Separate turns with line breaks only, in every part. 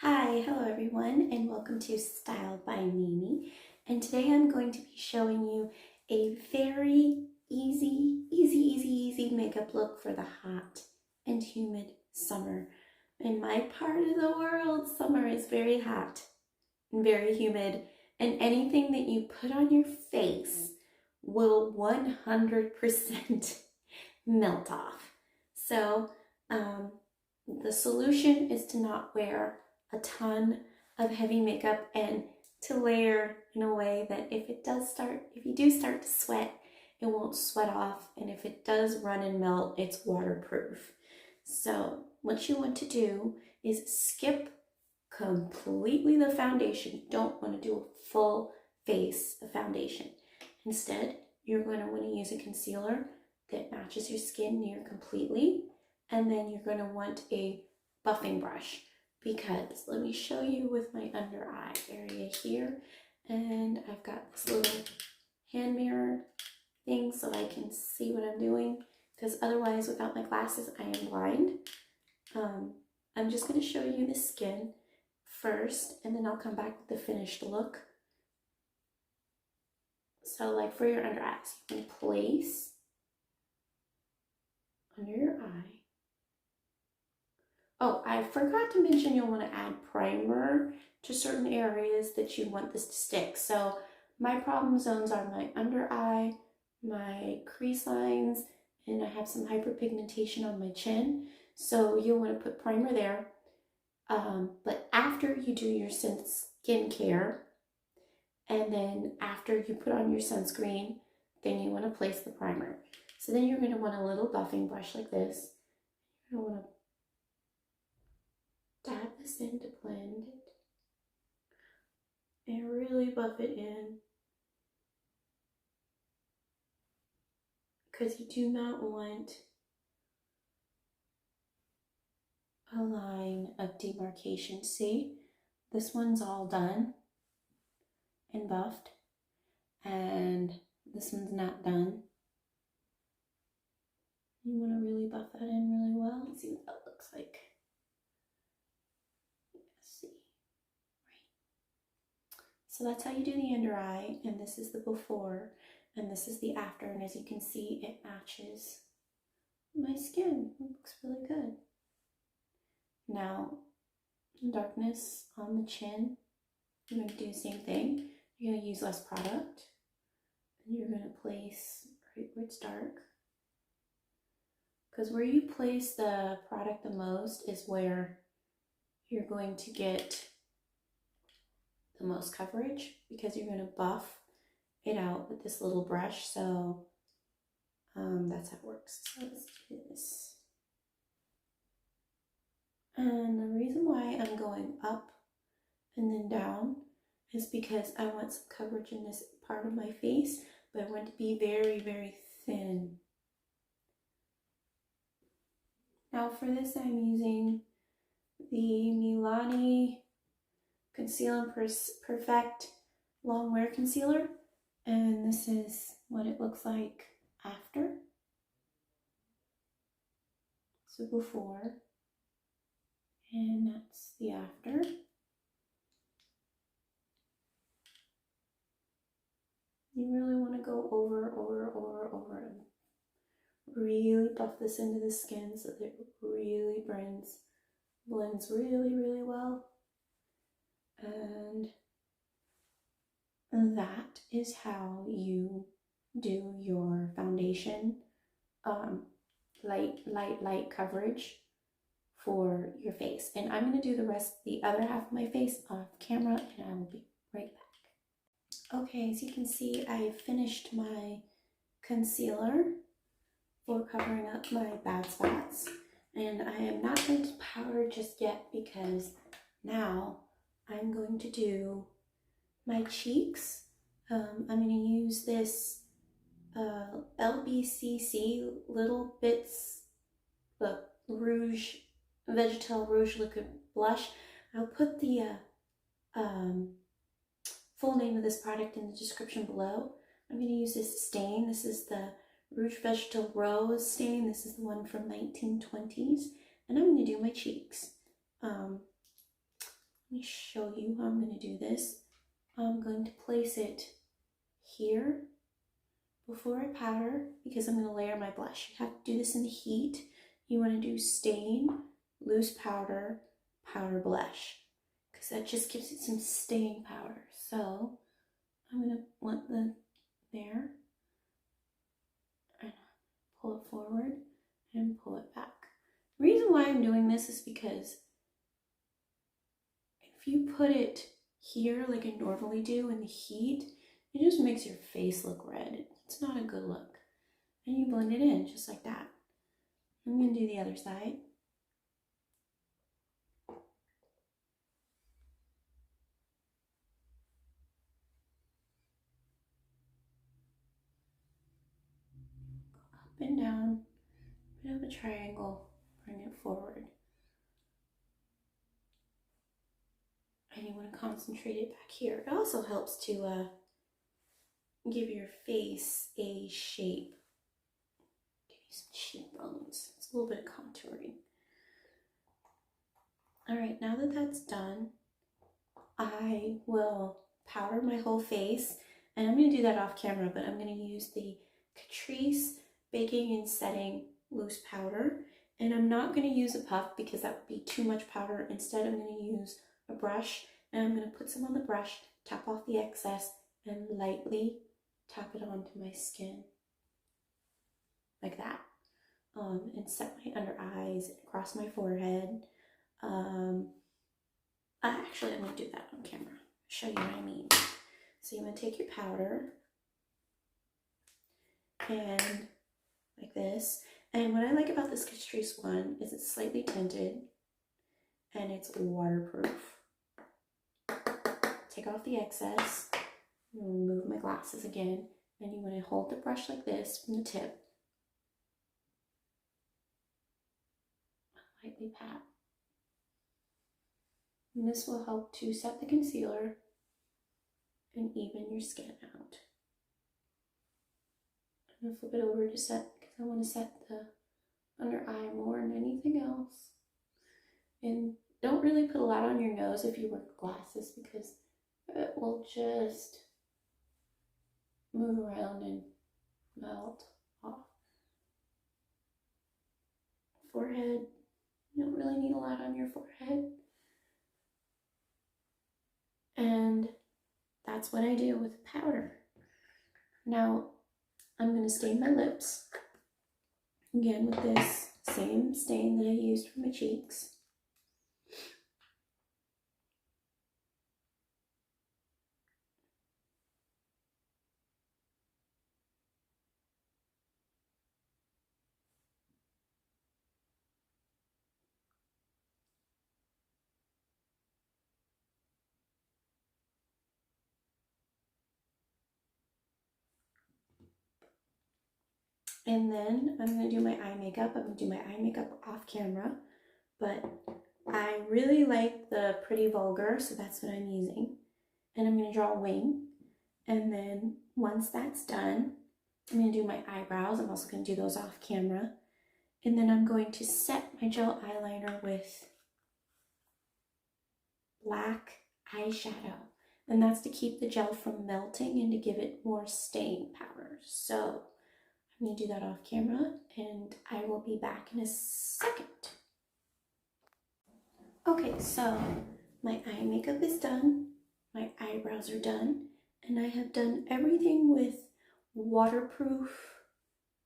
Hi, hello everyone, and welcome to Styled by Mimi. And today I'm going to be showing you a very easy makeup look for the hot and humid summer. In my part of the world, summer is very hot and very humid, and anything that you put on your face will 100% melt off. So, the solution is to not wear a ton of heavy makeup and to layer in a way that if you do start to sweat, it won't sweat off, and if it does run and melt, it's waterproof. So what you want to do is skip completely the foundation. You don't want to do a full face of foundation. Instead, you're going to want to use a concealer that matches your skin near completely, and then you're going to want a buffing brush, because let me show you with my under eye area here, and I've got this little hand mirror thing so I can see what I'm doing, because otherwise without my glasses I am blind. I'm just going to show you the skin first, and then I'll come back with the finished look. So like for your under eyes, you can place under your eye. Oh, I forgot to mention you'll want to add primer to certain areas that you want this to stick. So my problem zones are my under eye, my crease lines, and I have some hyperpigmentation on my chin. So you'll want to put primer there. But after you do your skincare, and then after you put on your sunscreen, then you want to place the primer. So then you're going to want a little buffing brush like this. You're going to want to dab this in to blend it and really buff it in, because you do not want a line of demarcation. See, this one's all done and buffed, and this one's not done. You want to really buff that in really well. Let's see what that looks like. Let's see. Right. So that's how you do the under eye, and this is the before, and this is the after, and as you can see, it matches my skin. It looks really good. Now, darkness on the chin, you're going to do the same thing. You're going to use less product, and you're going to place right where it's dark, because where you place the product the most is where you're going to get the most coverage, because you're going to buff it out with this little brush. So that's how it works. So let's do this. And the reason why I'm going up and then down is because I want some coverage in this part of my face, but I want it to be very thin. Now for this, I'm using the Milani CONCEAL Perfect Longwear Concealer, and this is what it looks like after. So before, and that's the after. You really want to go over and really buff this into the skin so that it really blends really well. And that is how you do your foundation light coverage for your face. And I'm going to do the other half of my face off camera, and I will be right back. Okay, as you can see, I finished my concealer for covering up my bad spots, and I am not going to powder just yet, because now I'm going to do my cheeks. I'm going to use this LBCC Little Bits Rouge Vegetal Rouge Liquid Blush. I'll put the full name of this product in the description below. I'm going to use this stain. This is the Rouge Vegetal Rose stain. This is the one from 1920s, and I'm going to do my cheeks. Let me show you how I'm going to do this. I'm going to place it here before I powder because I'm going to layer my blush. You have to do this in the heat. You want to do stain, loose powder, powder blush, because that just gives it some staying power. So I'm going to want the there and pull it forward and pull it back. The reason why I'm doing this is because if you put it here like I normally do in the heat, it just makes your face look red. It's not a good look. And you blend it in just like that. I'm going to do the other side. Go up and down, bit of a triangle, bring it forward. And you want to concentrate it back here. It also helps to give your face a shape. Give you some cheekbones. It's a little bit of contouring. All right, now that that's done, I will powder my whole face. And I'm going to do that off camera, but I'm going to use the Catrice Baking and Setting Loose Powder. And I'm not going to use a puff because that would be too much powder. Instead, I'm going to use a brush, and I'm going to put some on the brush, tap off the excess, and lightly tap it onto my skin like that, and set my under eyes across my forehead. Actually, I'm going to do that on camera, show you what I mean. So you want to take your powder and like this, and what I like about this Catrice one is it's slightly tinted and it's waterproof. Take off the excess, remove my glasses again, and you want to hold the brush like this from the tip. Lightly pat. And this will help to set the concealer and even your skin out. I'm going to flip it over to set, because I want to set the under eye more than anything else. And don't really put a lot on your nose if you wear glasses, because it will just move around and melt off. Forehead, you don't really need a lot on your forehead. And that's what I do with powder. Now I'm going to stain my lips again with this same stain that I used for my cheeks. And then I'm going to do my eye makeup. I'm going to do my eye makeup off camera, but I really like the Pretty Vulgar, so that's what I'm using. And I'm going to draw a wing. And then once that's done, I'm going to do my eyebrows. I'm also going to do those off camera. And then I'm going to set my gel eyeliner with black eyeshadow. And that's to keep the gel from melting and to give it more staying power. So I'm going to do that off camera, and I will be back in a second. Okay, so my eye makeup is done, my eyebrows are done, and I have done everything with waterproof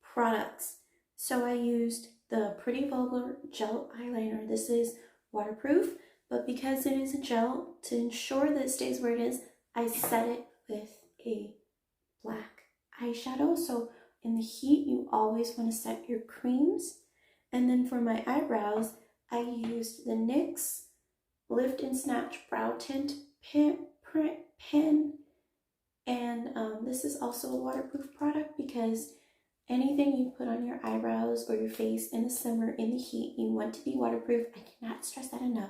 products. So I used the Pretty Vulgar Gel Eyeliner. This is waterproof, but because it is a gel, to ensure that it stays where it is, I set it with a black eyeshadow. So in the heat, you always want to set your creams. And then for my eyebrows, I used the NYX Lift and Snatch Brow Tint pen. And this is also a waterproof product, because anything you put on your eyebrows or your face in the summer in the heat, you want to be waterproof. I cannot stress that enough.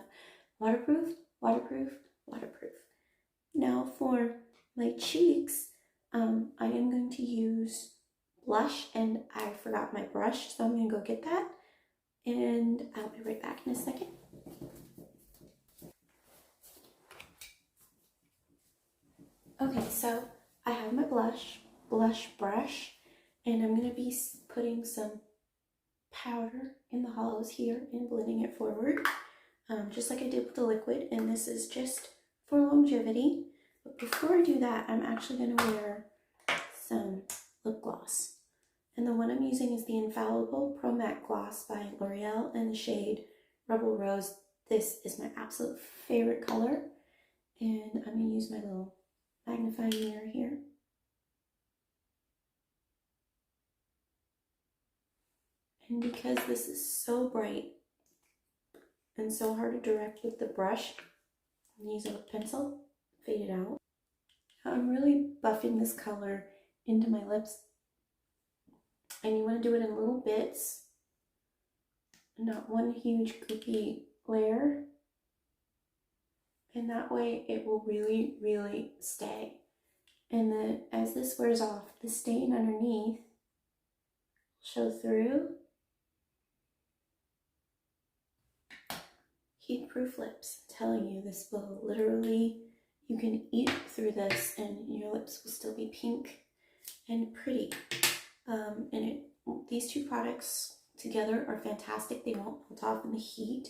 Waterproof, waterproof, waterproof. Now for my cheeks, I am going to use blush, and I forgot my brush, so I'm going to go get that, and I'll be right back in a second. Okay, so I have my blush brush, and I'm going to be putting some powder in the hollows here and blending it forward, just like I did with the liquid, and this is just for longevity. But before I do that, I'm actually going to wear some lip gloss. And the one I'm using is the Infallible Pro Matte Gloss by L'Oreal in the shade Rebel Rose. This is my absolute favorite color, and I'm going to use my little magnifying mirror here. And because this is so bright and so hard to direct with the brush, I'm using a pencil, fade it out. I'm really buffing this color into my lips, and you want to do it in little bits, not one huge goopy layer, and that way it will really, really stay. And then as this wears off, the stain underneath will show through. Heatproof lips, I'm telling you, this will literally, you can eat through this and your lips will still be pink and pretty. These two products together are fantastic. They won't melt off in the heat.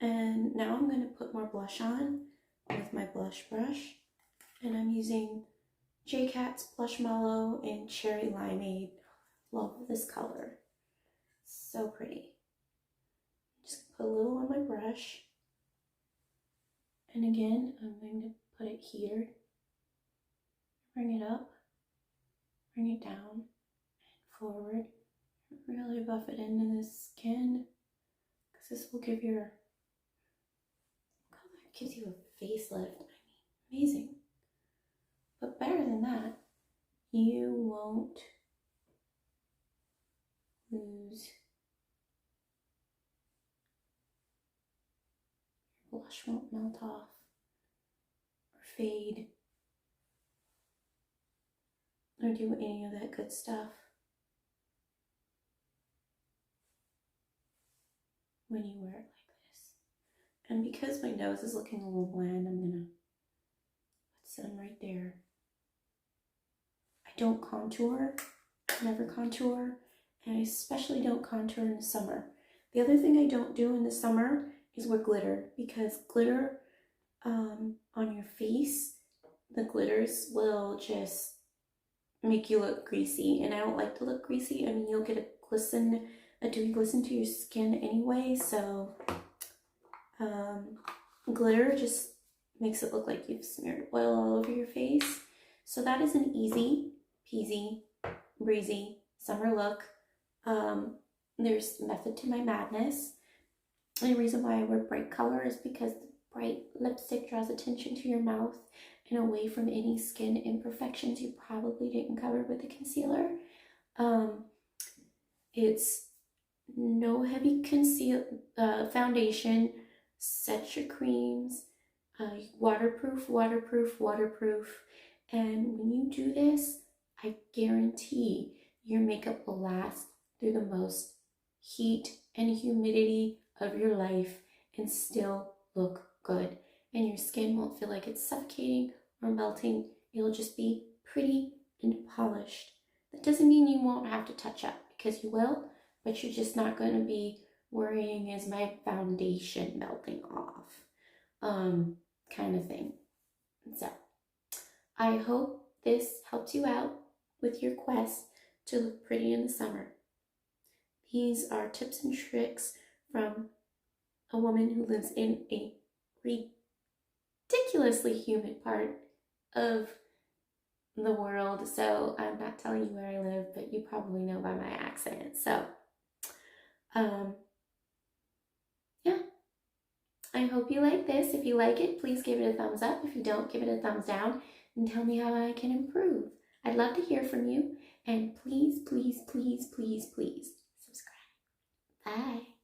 And now I'm going to put more blush on with my blush brush. And I'm using J-Cat's Marshmallow and Cherry Limeade. Love this color. So pretty. Just put a little on my brush. And again, I'm going to put it here. Bring it up. Bring it down and forward. Really buff it into the skin, because this will give your color, gives you a facelift. I mean, amazing. But better than that, you won't lose, your blush won't melt off or fade or do any of that good stuff when you wear it like this. And because my nose is looking a little bland, I'm gonna put some right there. I don't contour, never contour, and I especially don't contour in the summer. The other thing I don't do in the summer is wear glitter, because glitter on your face, the glitters will just make you look greasy, and I don't like to look greasy. I mean, you'll get a dewy glisten to your skin anyway, so glitter just makes it look like you've smeared oil all over your face. So that is an easy peasy breezy summer look. There's method to my madness. And the reason why I wear bright color is because the bright lipstick draws attention to your mouth and away from any skin imperfections you probably didn't cover with the concealer. It's no heavy foundation. Set your creams, waterproof. And when you do this, I guarantee your makeup will last through the most heat and humidity of your life and still look good. And your skin won't feel like it's suffocating or melting. It'll just be pretty and polished. That doesn't mean you won't have to touch up, because you will, but you're just not going to be worrying, is my foundation melting off, kind of thing. So I hope this helps you out with your quest to look pretty in the summer. These are tips and tricks from a woman who lives in a ridiculously humid part of the world. So I'm not telling you where I live, but you probably know by my accent. So yeah, I hope you like this. If you like it, please give it a thumbs up. If you don't, give it a thumbs down and tell me how I can improve. I'd love to hear from you, and please, please, please, please, please subscribe. Bye.